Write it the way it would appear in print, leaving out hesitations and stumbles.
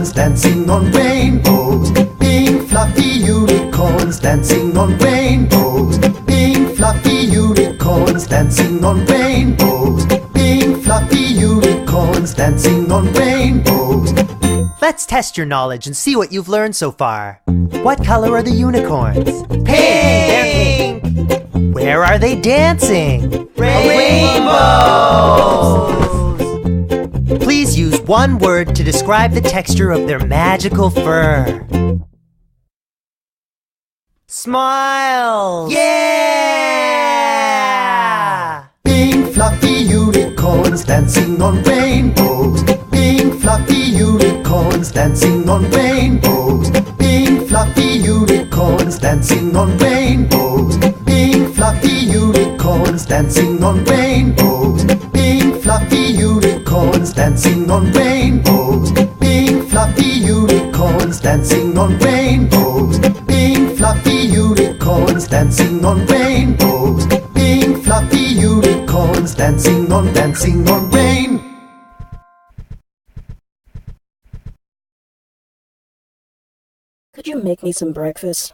unicorns dancing on rainbows. Pink fluffy unicorns dancing on rainbows. Pink fluffy unicorns dancing on rainbows. Pink fluffy unicorns dancing on rainbows. Let's test your knowledge and see what you've learned so far. What color are the unicorns? Pink! They're pink! Where are they dancing? Rainbows! Please use one word to describe the texture of their magical fur. Smile! Yeah! Pink fluffy unicorns dancing on rainbows. Pink fluffy unicorns dancing on rainbows. Pink fluffy unicorns dancing on rainbows. Pink fluffy unicorns dancing on rainbows. Pink fluffy unicorns dancing on rainbows. Pink fluffy unicorns dancing on rainbows. Pink fluffy unicorns dancing on rainbows. Pink fluffy unicorns dancing on rain. Could you make me some breakfast?